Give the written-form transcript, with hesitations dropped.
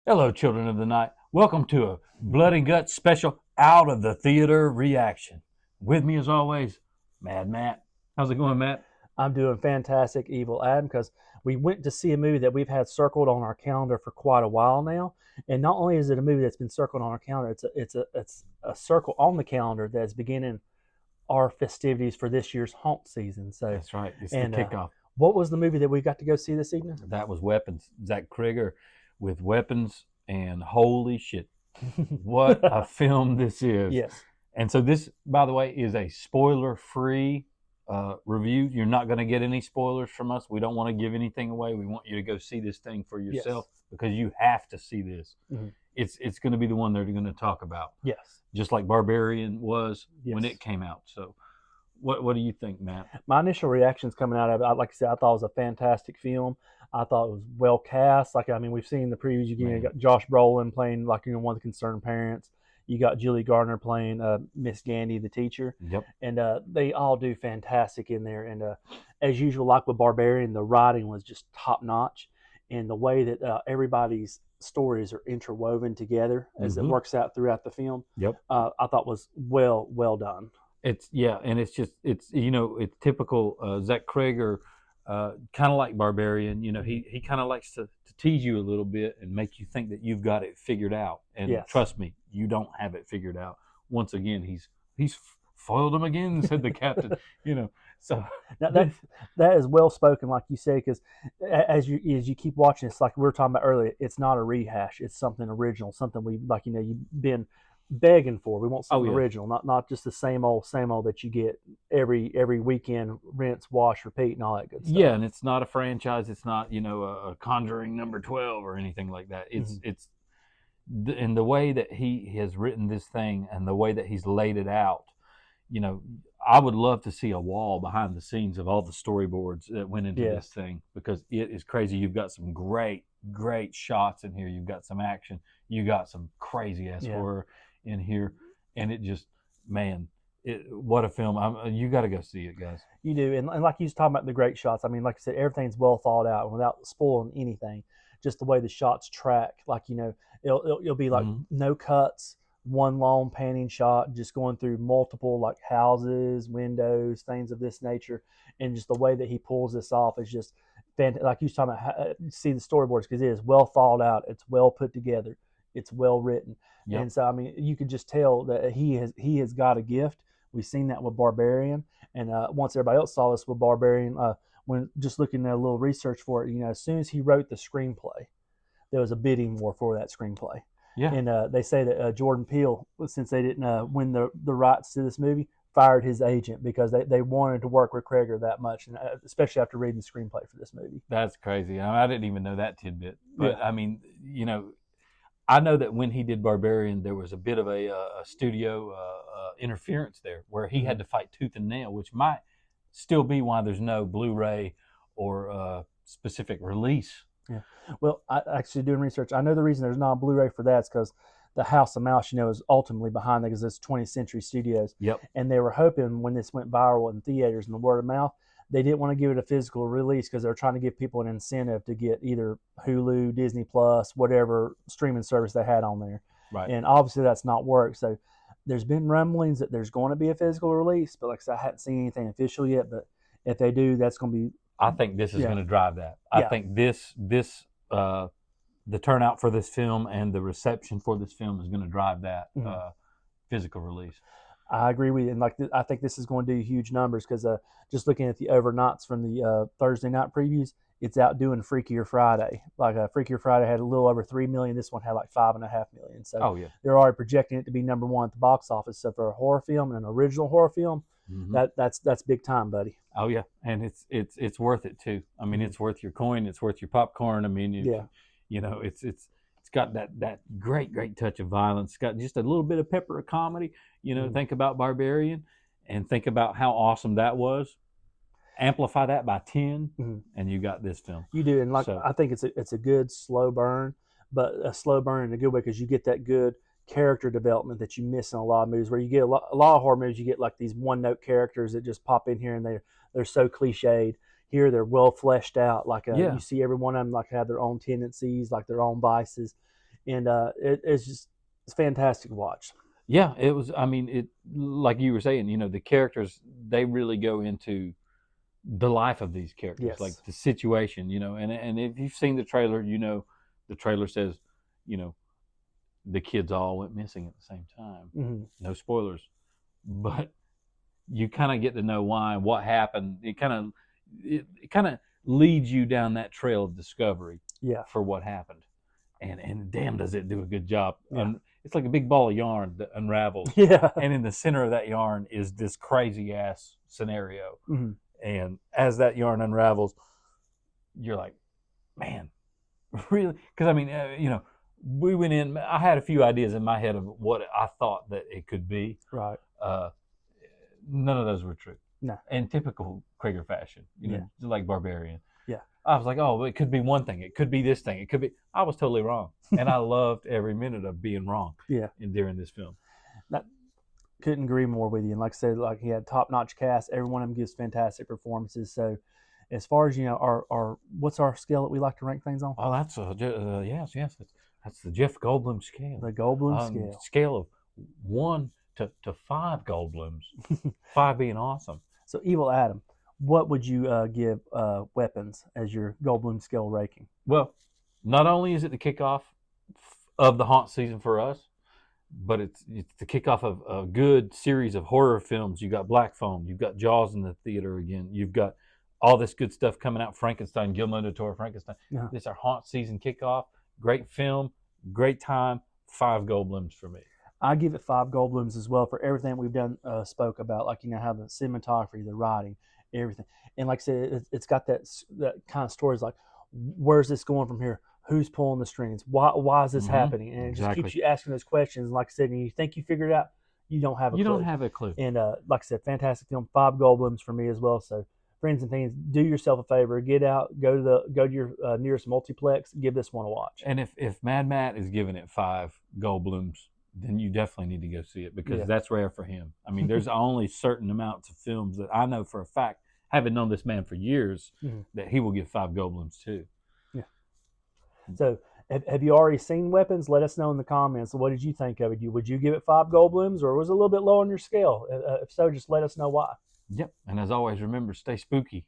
Hello, children of the night. Welcome to a Blood and Guts special Out of the Theater reaction. With me, as always, Mad Matt. How's it going, Matt? I'm doing fantastic, Evil Adam, because we went to see a movie that we've had circled on our calendar for quite a while now. And not only is it a movie that's been circled on our calendar, it's a circle on the calendar that's beginning our festivities for this year's haunt season. So, That's right. It's the and kickoff. what was the movie that we got to go see this evening? That was Weapons. Zach Krieger with Weapons, and holy shit, what a film this is. Yes. And so this, by the way, is a spoiler-free review. You're not going to get any spoilers from us. We don't want to give anything away. We want you to go see this thing for yourself because you have to see this. Mm-hmm. It's going to be the one they're going to talk about. Yes. Just like Barbarian was when Yes. it came out. So what do you think, Matt? My initial reactions coming out of it, like I said, I thought it was a fantastic film. I thought it was well cast. We've seen the previews. You got Josh Brolin playing one of the concerned parents. You got Julie Gardner playing Miss Gandy, the teacher. Yep. And they all do fantastic in there. And as usual, like with Barbarian, the writing was just top notch, and the way that everybody's stories are interwoven together as it works out throughout the film. Yep. I thought was well done. And it's typical Zach Krieger, kind of like Barbarian. He kind of likes to tease you a little bit and make you think that you've got it figured out. And Yes. trust me, you don't have it figured out. Once again, he's foiled him again, said the captain. So now that is well spoken, like you say, because as you keep watching, it's like we were talking about earlier. It's not a rehash. It's something original, something we like. You've been begging for. We want something original, not just the same old that you get every weekend, rinse, wash, repeat, and all that good stuff. Yeah, and it's not a franchise. It's not a Conjuring number 12 or anything like that. It's in the way that he has written this thing and the way that he's laid it out. I would love to see a wall behind the scenes of all the storyboards that went into this thing, because it is crazy. You've got some great shots in here. You've got some action. You got some crazy ass horror in here, and it just, man, what a film. You got to go see it, guys. You do, and like you was talking about the great shots. I mean, like I said, everything's well thought out without spoiling anything. Just the way the shots track, it'll be like no cuts, one long panning shot, just going through multiple like houses, windows, things of this nature, and just the way that he pulls this off is just fantastic. Like you was talking about, see the storyboards, because it is well thought out, it's well put together, it's well written. Yep. And so I mean, you could just tell that he has got a gift. We've seen that with Barbarian, and once everybody else saw this with Barbarian, when just looking at a little research for it, as soon as he wrote the screenplay, there was a bidding war for that screenplay. Yeah. And they say that Jordan Peele, since they didn't win the rights to this movie, fired his agent because they wanted to work with Krieger that much, and especially after reading the screenplay for this movie. That's crazy. I didn't even know that tidbit. But I mean, I know that when he did Barbarian, there was a bit of a studio interference there where he had to fight tooth and nail, which might still be why there's no Blu-ray or specific release. Yeah. Well, I actually doing research, I know the reason there's not a Blu-ray for that is because the House of Mouse, is ultimately behind that because it's 20th Century Studios. Yep. And they were hoping when this went viral in theaters and the word of mouth, they didn't want to give it a physical release because they're trying to give people an incentive to get either Hulu, Disney Plus, whatever streaming service they had on there. Right. And obviously that's not worked. So there's been rumblings that there's going to be a physical release, but like I said, I haven't seen anything official yet. But if they do, that's going to be. I think this is going to drive that. I think this the turnout for this film and the reception for this film is going to drive that physical release. I agree with you, and I think this is going to do huge numbers because just looking at the overnights from the Thursday night previews, it's outdoing Freakier Friday. Freakier Friday had a little over 3 million. This one had like 5.5 million. So they're already projecting it to be number one at the box office. So for a horror film and an original horror film, that's big time, buddy. Oh yeah, and it's worth it too. I mean, it's worth your coin. It's worth your popcorn. I mean, it's got that great touch of violence. It's got just a little bit of pepper of comedy. Think about Barbarian and think about how awesome that was. Amplify that by 10, and you got this film. You do, and I think it's a good slow burn, but a slow burn in a good way because you get that good character development that you miss in a lot of movies. Where you get a lot of horror movies, you get like these one note characters that just pop in here and they're so cliched. Here they're well fleshed out. You see every one of them have their own tendencies, like their own vices. and it's fantastic to watch. Yeah, it was. I mean, it like you were saying, the characters, they really go into the life of these characters, like Yes. the situation, and if you've seen the trailer, the trailer says, you know, the kids all went missing at the same time. Mm-hmm. No spoilers, but you kind of get to know why, what happened. It kind of leads you down that trail of discovery Yeah. for what happened, and damn, does it do a good job. Yeah. It's like a big ball of yarn that unravels, Yeah. and in the center of that yarn is this crazy ass scenario. Mm-hmm. And as that yarn unravels, you're like, man, really? Because I mean, we went in. I had a few ideas in my head of what I thought that it could be. Right. None of those were true. No. In typical Krieger fashion, Yeah. just like Barbarian. Yeah. I was like, oh, it could be one thing. It could be this thing. It could be. I was totally wrong, and I loved every minute of being wrong. Yeah. During this film. Couldn't agree more with you. And like I said, like he had top-notch cast. Every one of them gives fantastic performances. So, as far as our what's our scale that we like to rank things on? Oh, that's yes. That's the Jeff Goldblum scale. The Goldblum scale. Scale of 1 to 5 Goldblums. 5 being awesome. So, Evil Adam, what would you give Weapons as your Goldblum scale ranking? Well, not only is it the kickoff of the haunt season for us, but it's the kickoff of a good series of horror films. You've got Black Phone. You've got Jaws in the theater again. You've got all this good stuff coming out. Frankenstein, Guillermo del Toro, Frankenstein. Yeah. This is our haunt season kickoff. Great film, great time. 5 Goldblums for me. I give it 5 Goldblums as well for everything we've done spoke about, like how the cinematography, the writing, everything. And like I said, it's got that kind of stories like, where's this going from here? Who's pulling the strings? Why is this happening? And it just keeps you asking those questions. And like I said, and you think you figured it out, you don't have a clue. You don't have a clue. And like I said, fantastic film. 5 Goldblums for me as well. So friends and things, do yourself a favor. Get out, go to your nearest multiplex. Give this one a watch. And if Mad Matt is giving it 5 Goldblums, then you definitely need to go see it because that's rare for him. I mean, there's only certain amounts of films that I know for a fact, having known this man for years, that he will give 5 Goldblums too. Yeah. So, have you already seen Weapons? Let us know in the comments. What did you think of it? Would you give it 5 Goldblums, or was it a little bit low on your scale? If so, just let us know why. Yep. And as always, remember, stay spooky.